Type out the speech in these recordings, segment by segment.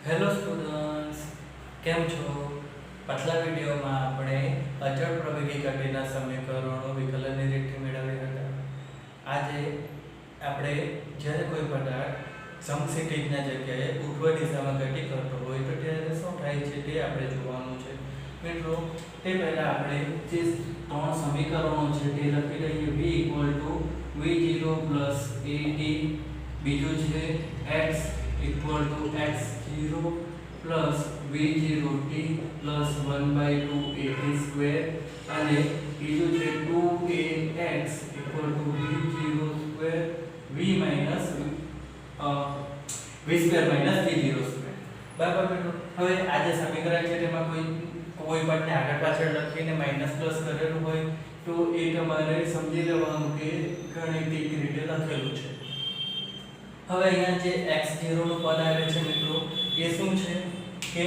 Hello students, કેમ છો? પાછલા વિડીયોમાં આપણે અચળ પ્રવેગી ગતિના સમીકરણો વિકલનની રીતે મેળવ્યા હતા. આજે આપણે જ્યારે કોઈ પદાર્થ સમસ્થિતિજના જગ્યાએ ઉર્ધ્વ દિશામાં ગતિ કરતો હોય તો ત્યારે શું થાય છે તે આપણે જોવાનું છે. મિત્રો, તે પહેલાં આપણે જે ત્રણ સમીકરણો છે તે લખી દઈએ. v v0 at, બીજું છે x x0 v0t 1/2at² અને બીજું છે 2ax v0² v2 v0². બરાબર મિત્રો, હવે આ જે સમીકરણ છે તેમાં કોઈ પદને આગળ પાછળ લખીને માઈનસ પ્લસ કરેલું હોય તો એ તમારે સમજી લેવાનું કે ગાણિતિક રીતે લખેલું છે. હવે અહીંયા જે x0 નું પદ આવે છે મિત્રો, એ શું છે કે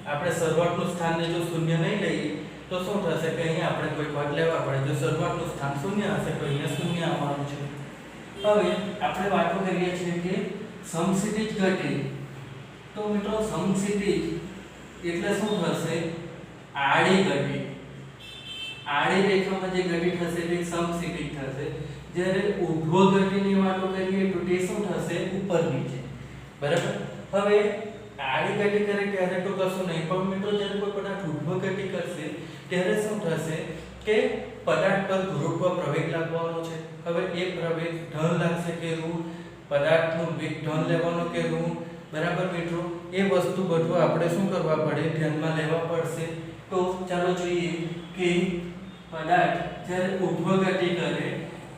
આપણે શરૂઆતનું સ્થાનને જો શૂન્ય નહીં લઈએ તો શું થશે કે અહીંયા આપણે કોઈ પદ લેવા પડે. જો શરૂઆતનું સ્થાન શૂન્ય હશે તો અહીંયા શૂન્ય આવવાનું છે. હવે આપણે વાતો કરીએ છીએ કે સમસ્થિતિજ ગતિ. તો મિત્રો, સમસ્થિતિજ એટલે શું થશે? આડી ગતિ. આડી રેખામાં જે ગતિ થશે તે સમસ્થિતિજ થશે. જ્યારે ઊર્ધ્વ ગતિની વાતો કરીએ તો તે શું થશે? ઉપર નીચે. બરાબર. હવે આડી ગતિ કરે ત્યારે તો કશું નહીં, પણ મિત્રો જ્યારે કોઈ પદાર્થ ઊર્ધ્વ ગતિ કરશે ત્યારે શું થશે કે પદાર્થ પર ગુરુત્વ પ્રવેગ લાગવાનો છે. હવે એ પ્રવેગ ધન લાગશે કે ઋણ, પદાર્થનું વેગ ધન લેવાનો કે ઋણ. બરાબર મિત્રો, એ વસ્તુ બધું આપણે શું કરવા પડે? ધ્યાનમાં લેવા પડશે. તો ચાલો જોઈએ કે પદાર્થ જ્યારે ઊર્ધ્વ ગતિ કરે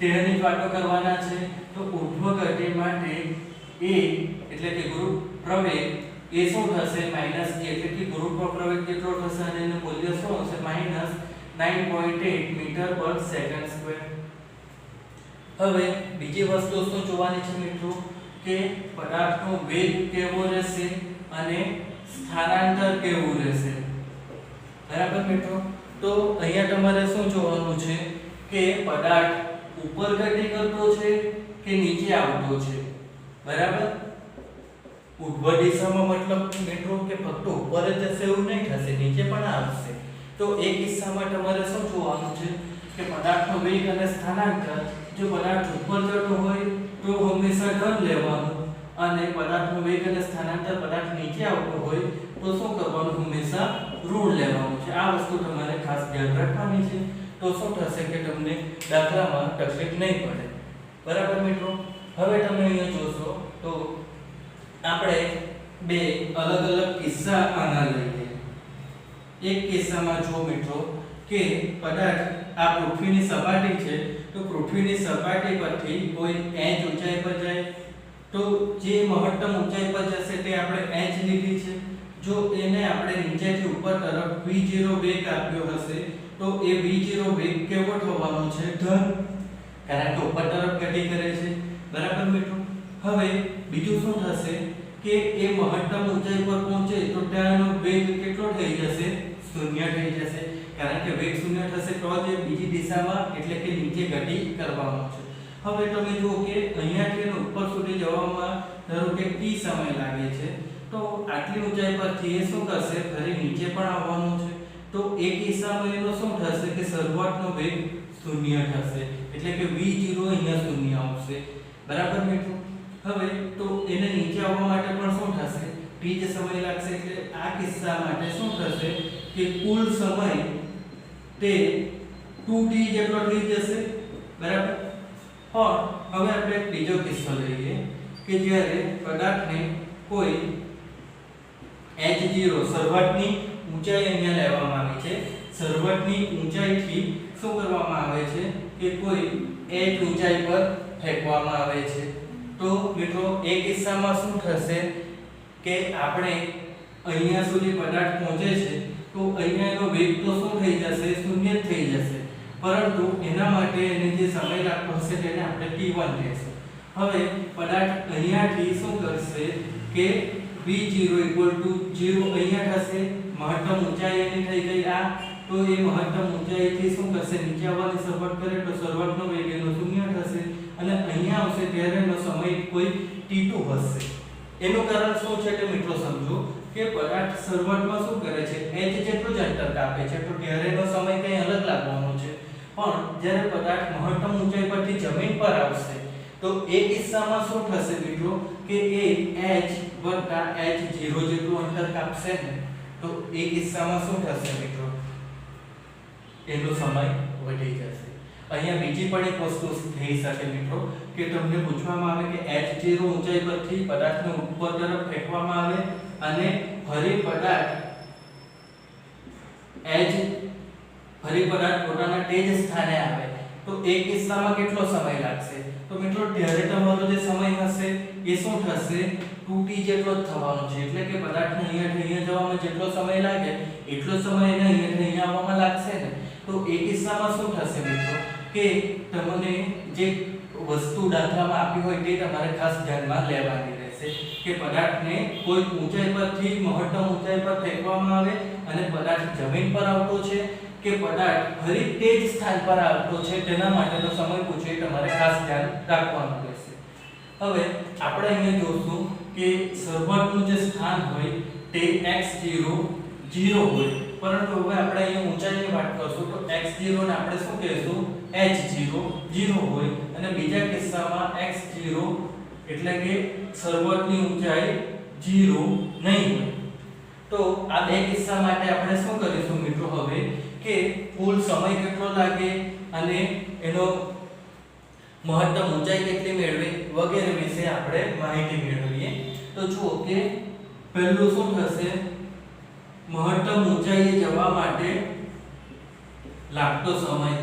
તેની જ વાતો કરવાના છે. તો ઊર્ધ્વ ગતિ માટે a એટલે કે ગુરુત્વ પ્રવેગ એ શું થશે? માઈનસ a એટલે કે ગુરુત્વ પ્રવેગ કેટલો થશે અને એનું મૂલ્ય શું હશે? માઈનસ 9.8 મીટર/સેકન્ડ². હવે બીજી વસ્તુ શું જોવાની છે મિત્રો કે પદાર્થનો વેગ કેવો રહેશે અને સ્થાનાંતર કેવું રહેશે. બરાબર મિત્રો, તો અહીંયા તમારે શું જોવાનું છે કે પદાર્થ ઉપર ગતિ કરતો છે કે નીચે આવતો છે. બરાબર. ઊર્ધ્વ દિશામાં મતલબ મિત્રો કે ફક્ત ઉપર જ જશે એવું નહીં થશે, નીચે પણ આવશે. તો એ કિસ્સામાં તમારે શું જોવાનું છે કે પદાર્થનો વેગ અને સ્થાનાંતર. જો પદાર્થ ઉપર જતો હોય તો હંમેશા ધન લેવાનું, અને પદાર્થનો વેગ અને સ્થાનાંતર પદાર્થ નીચે આવતો હોય તો શું કરવાનું? હંમેશા ઋણ લેવાનું છે. આ વસ્તુ તમારે ખાસ ધ્યાન રાખવાની છે. તો શું થશે કે તમને દાખલામાં તકલીફ નહીં પડે. બરાબર મિત્રો. હવે તમે અહીંયા જોશો તો આપણે બે અલગ અલગ કિસ્સા આના લઈએ. એક કિસ્સામાં જો મિત્રો કે પદાર્થ આ પૃથ્વીની સપાટી છે, તો પૃથ્વીની સપાટી પરથી કોઈ h ઊંચાઈ પર જાય તો જે મહત્તમ ઊંચાઈ પર જશે તે આપણે h લીધી છે. જો એને આપણે નીચેથી ઉપર તરફ v0 વેગ આપ્યો હશે તો એ v0 વેગ કેવો થવાનો છે? ધન, કારણ કે ઉપર તરફ ગતિ કરે છે. બરાબર મિત્રો. હવે બીજું શું થશે કે એ મહત્તમ ઊંચાઈ પર પહોંચે તો ત્યાંનો વેગ કેટલો થઈ જશે? શૂન્ય થઈ જશે, કારણ કે વેગ શૂન્ય થશે તો જ બીજી દિશામાં એટલે કે નીચે ગતિ કરવાનો છે. હવે તમે જુઓ કે અહીંયાથી ઉપર સુધી જવામાં ધારો કે t સમય લાગે છે, તો આટલી ઊંચાઈ પરથી એ શું કરશે? ફરી નીચે પણ આવવાનું છે. તો એ કિસ્સામાં એનો શું થશે કે શરૂઆતનો વેગ શૂન્ય થશે, એટલે કે v0 અહીંયા શૂન્ય આવશે. બરાબર મિત્રો. હવે તો એને નીચે આવવા માટે પણ શું થશે? t જે સમય લાગશે. એટલે આ કિસ્સા માટે શું થશે કે કુલ સમય તે 2t જેટલો થઈ જશે. બરાબર. પણ હવે આપણે એક બીજો કિસ્સો લઈએ કે જ્યારે પદાર્થને કોઈ h0 શરૂઆતની ઊંચાઈ અહીંયા લેવામાં આવી છે. શરૂઆતની ઊંચાઈથી શું કરવામાં આવે છે કે કોઈ h ઊંચાઈ પર ફેંકવામાં આવે છે. તો મિત્રો એ કિસ્સામાં શું થશે કે આપણે અહીંયા સુધી પદાર્થ પહોંચે છે તો અહીંયા એનો વેગ તો શું થઈ જશે? શૂન્ય જ થઈ જશે. પરંતુ એના માટે એને જે સમય લાગતો હશે તેને આપણે t1 કહીશું. હવે પદાર્થ અહીંયાથી શું કરશે કે v0 0 અહીંયા થશે. મહત્તમ ઊંચાઈ એની થઈ ગઈ આ. તો એ મહત્તમ ઊંચાઈથી શું કરશે? નીચે આવવાની શરૂઆત કરે તો શરૂઆતનો વેગ એનો શૂન્ય થશે અને અહીંયા આવશે ત્યારે એનો સમય કોઈ t2 હશે. એનું કારણ શું છે તે મિત્રો સમજો કે પદાર્થ શરૂઆતમાં શું કરે છે h જેટલું જ અંતર કાપે છે તો ત્યારે એનો સમય કંઈ અલગ લાગવાનો છે પણ જ્યારે પદાર્થ મહત્તમ ઊંચાઈ પરથી જમીન પર આવશે તો એ કિસ્સામાં શું થશે મિત્રો કે એ h વત્તા h0 જેટલું અંતર કાપશે ને તો એ કિસ્સામાં શું થશે મિત્રો એનો સમય વધી જશે અહીંયા બીજી પણ એક વસ્તુ થઈ શકે મિત્રો કે તમને પૂછવામાં આવે કે h0 ઊંચાઈ પરથી પદાર્થને ઉપર તરફ ફેંકવામાં આવે અને ફરી પદાર્થ પોતાના તે જ સ્થાને આવે તો એ કિસ્સામાં કેટલો સમય લાગશે તો મિત્રો ત્યારે તમારો જે સમય હશે એ શું થશે 2t જેટલો જ થવાનો છે એટલે કે પદાર્થને અહીંયાથી અહીંયા જવામાં જેટલો સમય લાગે એટલો સમય એને અહીંયાથી અહીંયા આવવામાં લાગશે ને તો એ કિસ્સામાં શું થશે મિત્રો કે તમને જે વસ્તુ દાખલામાં આપી હોય તે તમારે ખાસ ધ્યાનમાં લેવાની રહેશે કે પદાર્થને કોઈ ઊંચાઈ પરથી મહત્તમ ઊંચાઈ પર ફેંકવામાં આવે અને પદાર્થ જમીન પર આવતો છે કે પદાર્થ ફરી તે જ સ્થાન પર આવતો છે તેના માટેનો સમય પૂછે તમારે ખાસ ધ્યાન રાખવાનું રહેશે હવે આપણે અહીંયા જોશું કે શરૂઆતનું જે સ્થાન હોય તે x0 0 હોય પરંતુ હવે આપણે અહીંયા ઊંચાઈની વાત કરશું તો x0 ને આપણે શું કહીશું h0 0 હોય અને બીજા કિસ્સામાં x0 એટલે કે શરૂઆતની ઊંચાઈ 0 નહીં હોય તો આ બે કિસ્સા માટે આપણે શું કરીશું મિત્રો હવે કે કુલ સમય કેટલો લાગે અને એનો મહત્તમ ઊંચાઈ કેટલી મેળવે વગેરે વિશે આપણે માહિતી મેળવીએ તો જુઓ કે પહેલું શું થશે મહત્તમ ઊંચાઈએ જવા માટે લાગતો સમય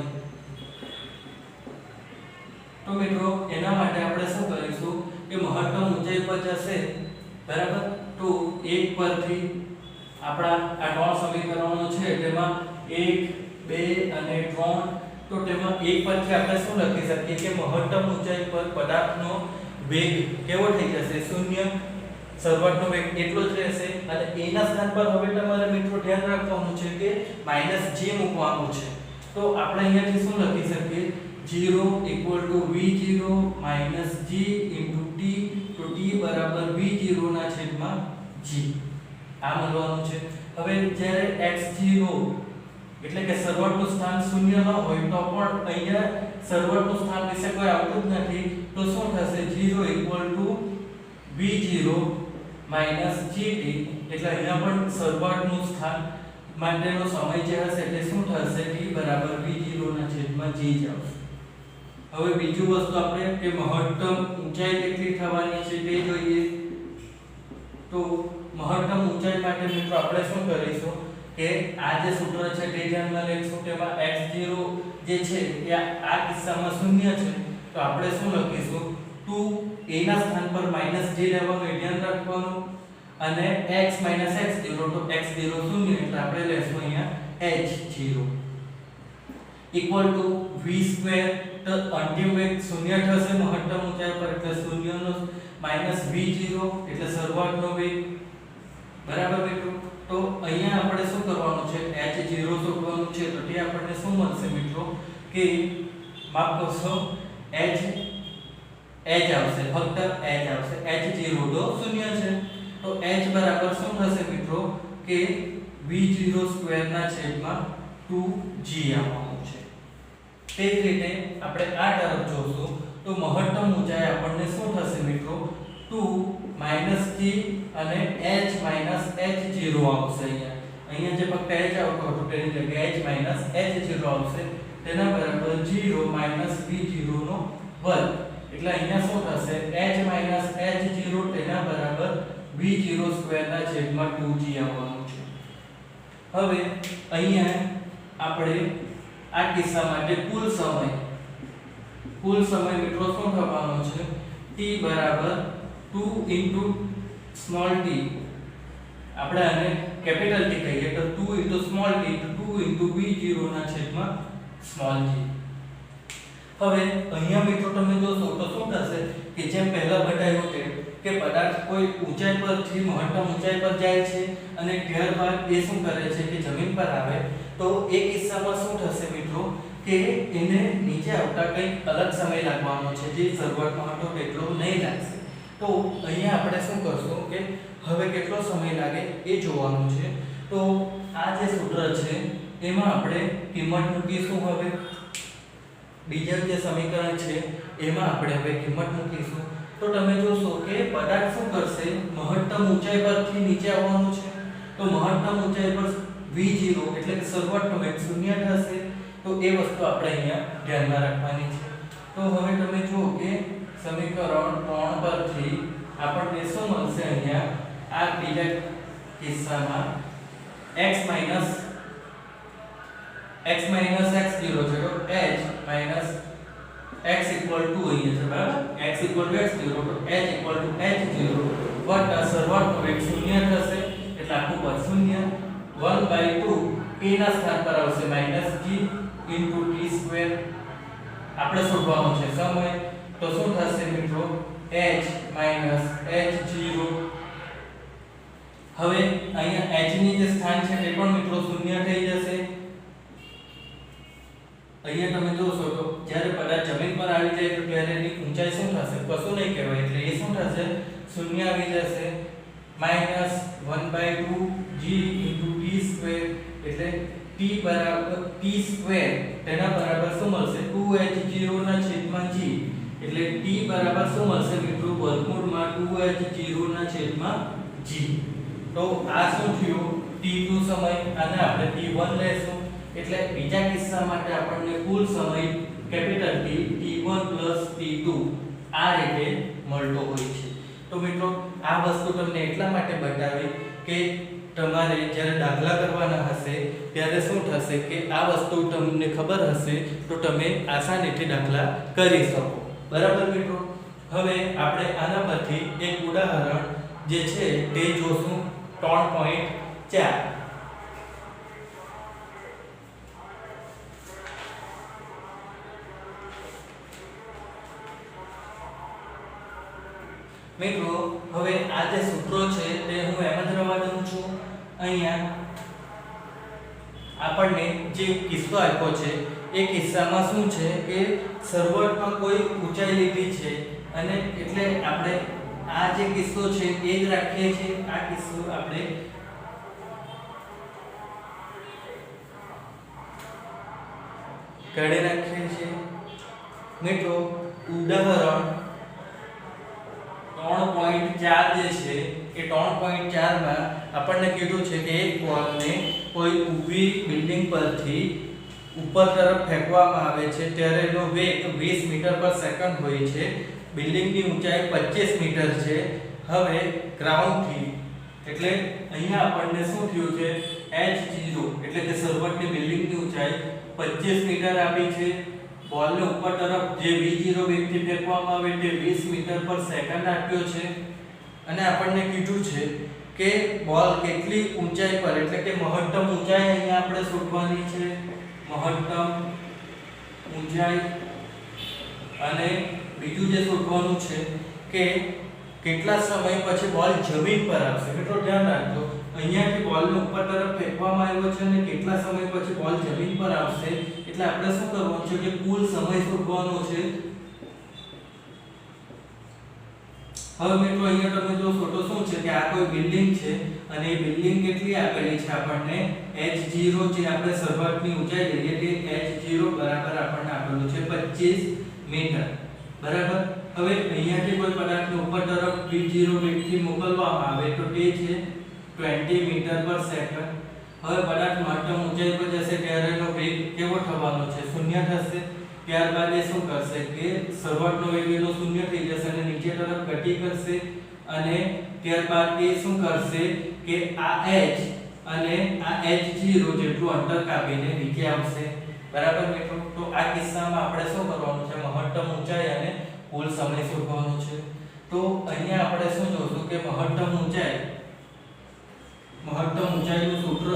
તો મિત્રો એના માટે આપણે શું કરીશું કે મહત્તમ ઊંચાઈ પર જશે બરાબર તો 1 પરથી આપણા આ ત્રણ સમીકરણો છે તેમાં 1 2 અને 3 તો તેમાં 1 પરથી આપણે શું લખી શકીએ કે મહત્તમ ઊંચાઈ પર પદાર્થનો વેગ કેવો થઈ જશે 0 શરૂઆતનો વેગ એટલો જ રહેશે અને a ના સ્થાન પર હવે તમારે મિત્રો ધ્યાન રાખવાનું છે કે -g મૂકવાનું છે તો આપણે અહીંયાથી શું લખી શકીએ 0 v0 g t તો t v0 ના છેદમાં g આ મળવાનું છે હવે જ્યારે x0 એટલે કે શરૂઆતનું સ્થાન 0 ન હોય તો પણ અહીંયા શરૂઆતનું સ્થાન વિશે કોઈ આવતું જ નથી તો શું થશે 0 v0 gt એટલે અહીંયા પણ શરૂઆતનું સ્થાન માટેનો સમય જે હશે એટલે શું થશે t v0 ના છેદમાં g જ આવશે હવે બીજું વસ્તુ આપણે કે મહત્તમ ઊંચાઈ કેટલી થવાની છે તે જોઈએ તો મહત્તમ ઊંચાઈ માટે મિત્રો આપણે શું કરીશું કે આ જે સૂત્ર છે તે ધ્યાનમાં લઈશું તેમાં x0 જે છે એ આ કિસ્સામાં 0 છે તો આપણે શું લખીશું 2 a ના સ્થાન પર -j લેવાનું ધ્યાન રાખવાનું અને x x0 તો x0 0 એટલે આપણે લેશું અહીંયા h0 v2 તો અંતિમ વેગ 0 થશે મહત્તમ ઊંચાઈ પર એટલે 0 નો -v0 એટલે શરૂઆતનો વેગ બરાબર મિત્રો તો અહીંયા આપણે શું કરવાનું છે h0 શોધવાનું છે તો તે આપણને શું મળશે મિત્રો કે માફ કરશો h આવશે ફક્ત h આવશે h0 તો 0 છે તો h બરાબર શું થશે મિત્રો કે v02 ના છેદમાં 2g આવવાનું છે તે જ રીતે આપણે આ તરફ જોશું તો મહત્તમ ઊંચાઈ આપણને શું થશે મિત્રો 2 - g અને h - h0 આવશે અહીંયા જે ફક્ત h આવતો હતો તેની જગ્યાએ h - h0 આવશે તેના બરાબર 0 - v0 નો વર્ગ એટલે અહીંયા શું થશે h - h0 તેના બરાબર v02 ના છેદમાં 2g આવવાનું છે હવે અહીંયા આપણે આ કિસ્સા માટે કુલ સમય મિત્રો શું થવાનો છે t બરાબર 2 સ્મોલ t આપણે આને કેપિટલ t કહીએ તો 2 સ્મોલ t તો 2 v0 ના છેદમાં સ્મોલ g હવે અહીંયા મિત્રો તમે જોશો તો શું થશે કે જેમ પહેલા બતાવ્યું કે પદાર્થ કોઈ ઊંચાઈ પરથી મહત્તમ ઊંચાઈ પર જાય છે અને ત્યારબાદ એ શું કરે છે કે જમીન પર આવે તો એ કિસ્સામાં શું થશે મિત્રો કે એને નીચે આવતા કંઈક અલગ સમય લાગવાનો છે જે શરૂઆતમાં હતો એટલો નહીં લાગશે તો અહીંયા આપણે શું કરશું કે હવે કેટલો સમય લાગે એ જોવાનું છે. તો આ જે સૂત્ર છે એમાં આપણે કિંમત મૂકીશું. હવે બીજા જે સમીકરણ છે એમાં આપણે હવે કિંમત મૂકીશું. તો તમે જોશો કે પદાર્થ શું કરશે, મહત્તમ ઊંચાઈ પરથી નીચે આવવાનું છે. તો મહત્તમ ઊંચાઈ પર v0 એટલે કે શરૂઆતનો વેગ 0 થશે. તો એ વસ્તુ આપણે અહીંયા ધ્યાનમાં રાખવાની છે. તો હવે તમે જુઓ કે સમીકરણ 3 પરથી આપણને શું મળશે, અહીંયા આ બીજા કિસ્સામાં x x0 છે તો h x equal to અહીંયા છે બરાબર, x equal to x0 તો h equal to h0 વત્તા શરૂઆતનો વેગ 0 થશે એટલે આખું પદ 0 1/2 a ના સ્થાન પર આવશે -g into t square. આપણે શોધવાનો છે સમય. તો શું થશે મિત્રો, h h0. હવે અહીંયા h ની જે સ્થાન છે તે પણ મિત્રો 0 થઈ જશે. અહીંયા તમે જોશો તો જ્યારે પદાર્થ જમીન પર આવી જાય તો ત્યારે એની ઊંચાઈ શું થશે, કશું નહીં કહેવાય એટલે એ શું થશે, 0 આવી જશે. -1/2 g into t square એટલે t બરાબર t square તેના બરાબર શું મળશે, 2h0 ના છેદમાં g એટલે t બરાબર શું મળશે મિત્રો, વર્ગમૂળમાં 2h0 ના છેદમાં g. તો આ શું થયું, t2 સમય અને આપણે t1 લેશું એટલે બીજા કિસ્સા માટે આપણને કુલ સમય કેપિટલ T t1 t2 આ રીતે મળતો હોય છે. તો મિત્રો આ વસ્તુ તમને એટલા માટે બતાવી કે તમારે જ્યારે દાખલા કરવાના હશે ત્યારે શું થશે કે આ વસ્તુ તમને ખબર હશે તો તમે આસાનીથી દાખલા કરી શકો. બરાબર મિત્રો. હવે આપણે આના પરથી એક ઉદાહરણ જે છે તે જોશું 3.4. મિત્રો હવે આ જે સૂત્રો છે તે હું એમ જ રવા દઉં છું. અહીંયા આપણને જે કિસ્સો આપ્યો છે એ કિસ્સામાં શું છે કે શરૂઆતમાં કોઈ ઊંચાઈ લીધી છે અને એટલે આપણે આ જે કિસ્સો છે એ જ રાખીએ છીએ. આ કિસ્સો આપણે કાઢી રાખીએ છીએ. મિત્રો ઉદાહરણ 3.4 જે છે એ 3.4 માં આપણને કીધું છે કે એક બોલને કોઈ ઊભી બિલ્ડિંગ પરથી ઉપર તરફ ફેંકવામાં આવે છે ત્યારે એનો વેગ 20 મીટર પર સેકન્ડ હોય છે. બિલ્ડિંગની ઊંચાઈ 25 મીટર છે. હવે ગ્રાઉન્ડ થી એટલે અહીંયા આપણને શું થયું છે, h0 એટલે કે શરૂઆતની બિલ્ડિંગની ઊંચાઈ 25 મીટર આપી છે. બોલને ઉપર તરફ જે v0 વેગથી ફેંકવામાં આવે તે 20 મીટર પર સેકન્ડ આપ્યો છે અને આપણને કીધું છે કે બોલ કેટલી ઊંચાઈ પર એટલે કે મહત્તમ ઊંચાઈ અહીંયા આપણે શોધવાની છે. મહત્તમ ઊંચાઈ અને બીજું જે શોધવાનું છે કે કેટલા સમય પછી બોલ જમીન પર આવશે. મિત્રો ધ્યાન રાખજો, અહીંયાથી બોલને ઉપર તરફ ફેંકવામાં આવ્યો છે અને કેટલા સમય પછી બોલ જમીન પર આવશે એટલે આપણે શું કરવાનું છે કે કુલ સમય શોધવાનો છે. હવે મિત્રો અહીંયા તમે જોશો તો શું છે કે આ કોઈ બિલ્ડિંગ છે અને એ બિલ્ડિંગ કેટલી આપેલી છે આપણને, h0 જે આપણે શરૂઆતની ઊંચાઈ લઈએ તે h0 બરાબર આપણને આપેલું છે 25 મીટર. બરાબર. હવે અહીંયાથી કોઈ પદાર્થને ઉપર તરફ v0 વેગથી મોકલવામાં આવે તો તે છે 20 મીટર પર સેકન્ડ. હવે પદાર્થ મહત્તમ ઊંચાઈ પર જશે ત્યારે એનો વેગ કેવો થવાનો છે, 0 થશે. ત્યારબાદ એ શું કરશે કે શરૂઆતનો વેગ એનો 0 થઈ જશે અને નીચે તરફ ગતિ કરશે અને ત્યારબાદ એ શું કરશે કે આ h અને આ h0 જેટલું અંતર કાપીને નીચે આવશે. બરાબર મિત્રો. તો આ કિસ્સામાં આપણે શું કરવાનું છે, મહત્તમ ઊંચાઈ અને કુલ સમય શોધવાનો છે. તો અહીંયા આપણે શું જોશું કે મહત્તમ ઊંચાઈનું સૂત્ર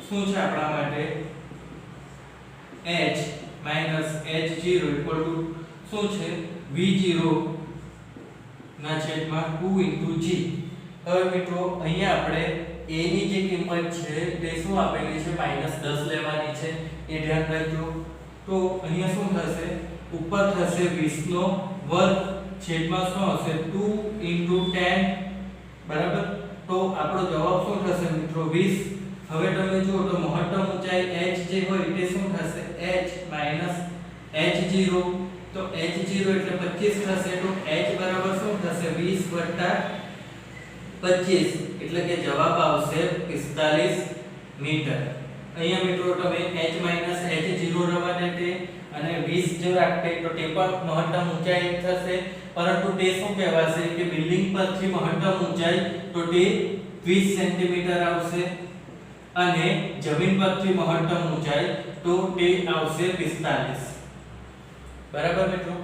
શું છે આપણા માટે, h h0 શું છે v0 ના છેદમાં 2 g. હવે મિત્રો અહીંયા આપણે a ની જે કિંમત છે તે શું આપેલી છે, -10 લેવાની છે એ ધ્યાન રાખજો. તો અહીંયા શું થશે, ઉપર થશે 20 નો વર્ગ છેદમાં શું આવશે 2 * 10 બરાબર. તો આપણો જવાબ શું થશે મિત્રો 20. હવે તમે જુઓ તો મહત્તમ ઊંચાઈ h જે હોય તે શું થશે h - h0. તો h0 એટલે 25 થશે. તો h બરાબર શું થશે 20 + 25 એટલે કે જવાબ આવશે 45 મીટર. અહીંયા મિત્રો તમે h - h0 રવા દે અને 20 જો રાખતે તો તે પણ મહત્તમ ઊંચાઈ થશે, પરંતુ તે શું કહેવાશે કે બિલ્ડિંગ પરથી મહત્તમ ઊંચાઈ તો તે 20 સેન્ટીમીટર આવશે અને જમીન પરથી મહત્તમ ઊંચાઈ તો તે આવશે 45. બરાબર મિત્રો.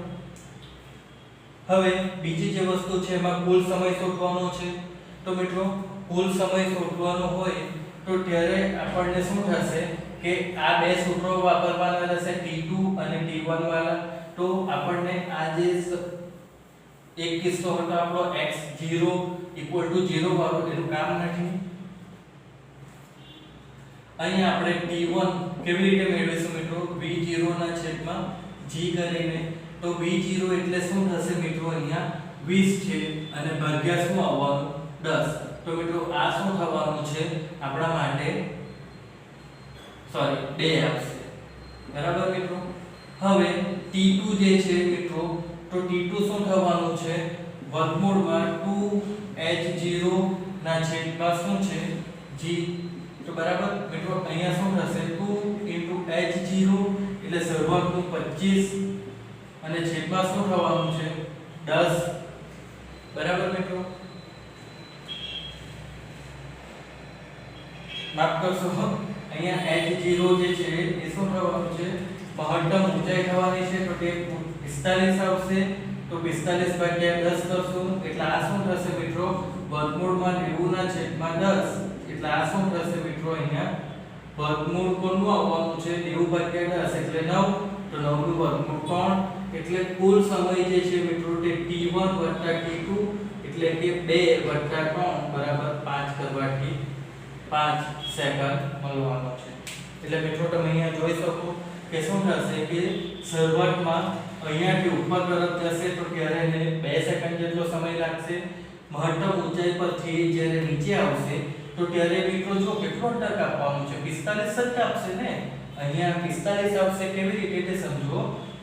હવે બીજી જે વસ્તુ છે એમાં કુલ સમય શોધવાનો છે. તો મિત્રો કુલ સમય શોધવાનો હોય તો ત્યારે આપણને શું થશે કે આ બે સૂત્રો વાપરવાના રહેશે T2 અને T1 વાળા. તો આપણને આ જે એક કિસ્સો હતો આપણો x0 = 0 વાળો એનું કામ નથી. અહીંયા આપણે T1 કેવી રીતે મેળવીશું મિત્રો v0 ના છેદમાં g કરીને. તો v0 એટલે શું થશે મિત્રો અહીંયા 20 છે અને ભાગ્યા શું આવવાનું 10. તો મિત્રો આ શું થવાનું છે આપણા માટે 2 આવશે. બરાબર મિત્રો. હવે T2 જે છે મિત્રો તો T2 શું થવાનું છે વર્ગમૂળમાં 2h0 ના છેદમાં શું છે g. તો બરાબર મિત્રો અહીંયા શું થશે 2 * h0 એટલે શરૂઆતનું 25 અને છેદમાં શું થવાનું છે 10. બરાબર મિત્રો. માફ કરશો અહીંયા h0 જે છે એ શું થવાનું છે મહત્તમ ઊંચાઈ થવાની છે. તો તે 45 આવશે. તો 45 / 10 કરશું એટલે આ શું થશે મિત્રો વર્ગમૂળમાં 90 ના છેદમાં 10 એટલે આ શું થશે મિત્રો અહીંયા વર્ગમૂળ કોનું આવવાનું છે 90 / 10 એટલે 9. તો 9 નું વર્ગમૂળ 3 એટલે કુલ સમય જે છે મિત્રો તે T1 + T2 એટલે કે 2 + 3 બરાબર 5 કરવાથી 5 સેકન્ડ મળવાનો છે. એટલે મિત્રો તમે અહીંયા જોઈ શકો કે શું થશે કે શરૂઆતમાં અહીંયાથી ઉપર તરફ જશે તો ત્યારે એને 2 સેકન્ડ જેટલો સમય લાગશે. મહત્તમ ઊંચાઈ પરથી જ્યારે નીચે આવશે તો ત્યારે મિત્રો જો કેટલો અંતર કાપવાનું છે 45 જ કાપશે ને. અહીંયા 45 આવશે. કેવી રીતે તે સમજો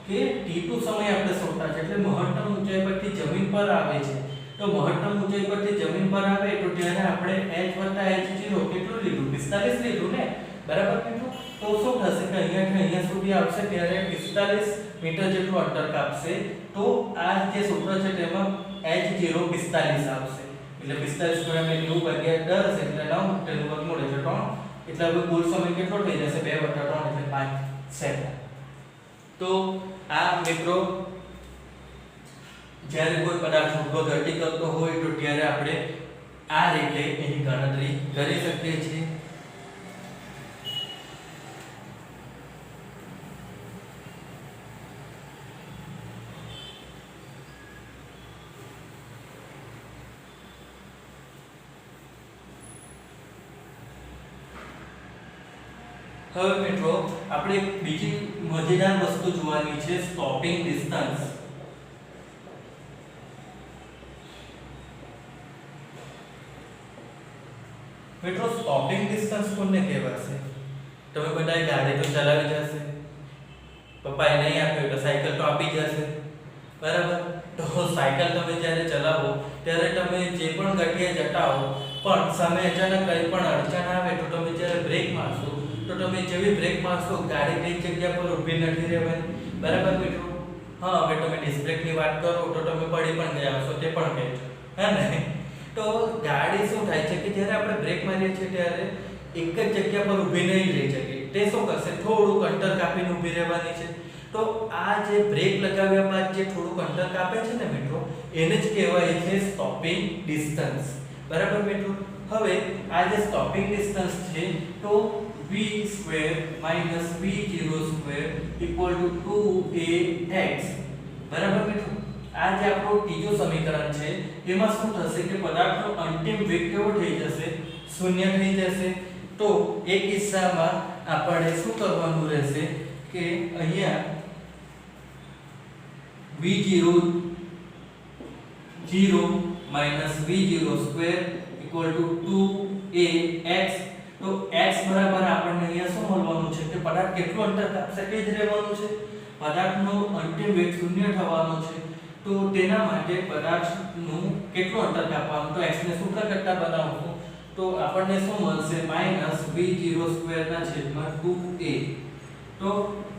કે T2 સમય આપણે શોધતા છે એટલે મહત્તમ ઊંચાઈ પરથી જમીન પર આવે છે. તો મહત્તમ ઊંચાઈ પરથી જમીન પર આવે તો ત્યારે આપણે h + h0 કેટલું લીધું 45 લીધું ને. બરાબર મિત્રો. તો શું થશે કે અહીંયાથી અહીંયા સુધી આવશે ત્યારે 45 મીટર જેટલું અંતર કાપશે. તો આ જે સૂત્ર છે તેમાં h0 45 આવશે. એટલે 45 * 90 / 10 એટલે 9 તેનું વર્ગમૂળ એટલે 3. એટલે હવે કુલ સમય કેટલો થઈ જશે 2 + 3 એટલે 5 સેકન્ડ. તો આ મિત્રો જ્યારે કોઈ પદાર્થ ઊભો ગતિ કરતો હોય તો ત્યારે આપણે આ રીતે એની ગણતરી કરી શકીએ છીએ. હવે મિત્રો આપણે બીજી મજેદાર વસ્તુ જોવાની છે સ્ટોપિંગ ડિસ્ટન્સ. મિત્રો સ્ટોપિંગ ડિસ્ટન્સ કોને કહેવાશે? તમે બધાએ ગાડી તો ચલાવી જશે, પપ્પાએ નહીં આપ્યું તો સાયકલ તો આપી જશે. બરાબર. તો સાયકલ તમે જ્યારે ચલાવો ત્યારે તમે જે પણ ગતિએ જતા હો પણ સામે અચાનક કંઈ પણ અડચણ આવે તો તમે જ્યારે બ્રેક મારશો તો તમે જેવી બ્રેક મારશો ગાડી કઈ જગ્યા પર ઊભી નથી રહેવાની. બરાબર મિત્રો. હા, હવે તમે ડિસ્ક બ્રેકની વાત કરો તો તમે પડી પણ ગયા હશો તે પણ કહેજો, હે ને. તો ગાડી શું થાય છે કે જ્યારે આપણે બ્રેક મારીએ છીએ ત્યારે એક જ જગ્યા પર ઊભી નહીં રહી શકે. તે શું કરશે થોડુંક અંતર કાપીને ઊભી રહેવાની છે. તો આ જે બ્રેક લગાવ્યા બાદ જે થોડુંક અંતર કાપે છે ને મિત્રો એને જ કહેવાય છે સ્ટોપિંગ ડિસ્ટન્સ. બરાબર મિત્રો. હવે આ જે સ્ટોપિંગ ડિસ્ટન્સ છે તો v² - v02 = 2ax. બરાબર મિત્રો. આ જે આપણો ત્રીજો સમીકરણ છે એમાં શું થશે કે પદાર્થનો અંતિમ વેગ કેવો થઈ જશે 0 થઈ જશે. તો એ કિસ્સામાં આપણે શું કરવાનું રહેશે કે અહીંયા v0 0 minus v0 square equal to 2ax. તો x બરાબર આપણને અહીંયા શું મળવાનું છે કે પદાર્થ કેટલું અંતર કાપશે તે જ રહેવાનું છે. પદાર્થનો અંતિમ વેગ 0 થવાનો છે. તો તેના માટે પદાર્થનું કેટલું અંતર કાપવાનું, તો x ને સૂત્ર કરતા બનાવશું તો આપણને શું મળશે -v0 સ્ક્વેર ના છેદમાં 2a. તો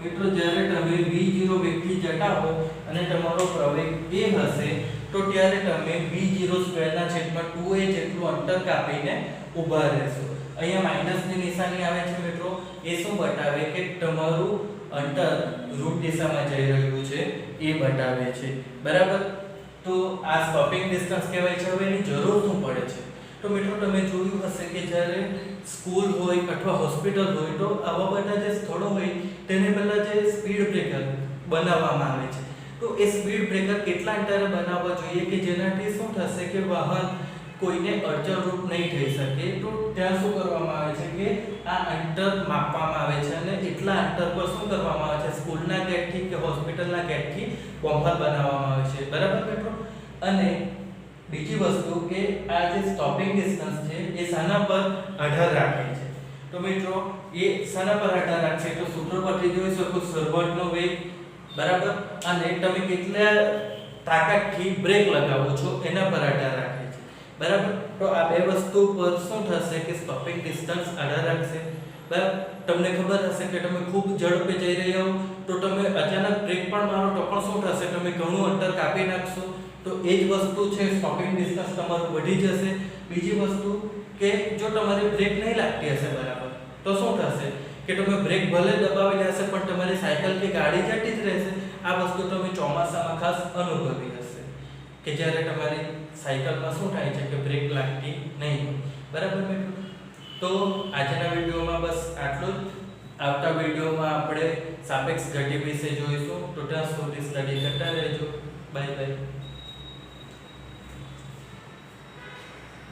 મિત્રો જ્યારે તમે v0 વેગથી જતા હો અને તમારો પ્રવેગ a હશે તો ત્યારે તમે v0 સ્ક્વેર ના છેદમાં 2a જેટલું અંતર કાપીને ઊભા રહેશો. અહીંયા માઈનસની નિશાની આવે છે મિત્રો, એ શું બતાવે કે તમારું અંતર ઋણ દિશામાં જઈ રહ્યું છે એ બતાવે છે. બરાબર. તો આ સ્ટોપિંગ ડિસ્ટન્સ કહેવાય છે. હવે એની જરૂર શું પડે છે? તો મિત્રો તમે જોયું હશે કે જ્યારે સ્કૂલ હોય અથવા હોસ્પિટલ હોય તો આવા બધા જે સ્થળો હોય તેને પહેલા જે સ્પીડ બ્રેકર બનાવવામાં આવે છે. તો એ સ્પીડ બ્રેકર કેટલા અંતરે બનાવવા જોઈએ કે જેનાથી શું થશે કે વાહન કોઈને અડચણરૂપ નહીં થઈ શકે. તો ત્યાં શું કરવામાં આવે છે કે આ અંતર માપવામાં આવે છે અને એટલા અંતર પર શું કરવામાં આવે છે, સ્કૂલના ગેટથી કે હોસ્પિટલના ગેટથી કોમ્પસ બનાવવામાં આવે છે. બરાબર મિત્રો. અને બીજી વસ્તુ કે આ જે સ્ટોપિંગ ડિસ્ટન્સ છે એ શાના પર આધાર રાખે છે? તો મિત્રો એ શાના પર આધાર રાખે તો સૂત્ર પરથી જોઈ શકો સર્વોચ્ચનો વેગ બરાબર અને તમે કેટલા તાકાતથી બ્રેક લગાવો છો એના પર આધાર રાખે છે. બરાબર. તો આ બે વસ્તુ પર શું થશે કે સ્ટોપિંગ ડિસ્ટન્સ આધાર રાખશે. બરાબર. તમને ખબર હશે કે તમે ખૂબ ઝડપે જઈ રહ્યા હો તો તમે અચાનક બ્રેક પણ મારો તો પણ શું થશે, તમે ઘણું અંતર કાપી નાખશો. તો એ જ વસ્તુ છે, સ્ટોપિંગ ડિસ્ટન્સ તમારું વધી જશે. બીજી વસ્તુ કે જો તમારી બ્રેક નહીં લાગતી હશે બરાબર તો શું થશે કે તમે બ્રેક ભલે દબાવી લેશે પણ તમારી સાયકલ કે ગાડી જતી જ રહેશે. આ વસ્તુ તમે ચોમાસામાં ખાસ અનુભવી હશે કે જ્યારે તમારી સાયકલમાં શું થાય છે કે બ્રેક લાગતી નહીં. બરાબર મિત્રો. તો આજના વિડીયોમાં બસ આટલું જ. આવતા વિડીયોમાં આપણે સાપેક્ષ ગતિ વિશે જોઈશું. તો ત્યાં સુધી સ્ટડી કરતા રહેજો. Bye bye.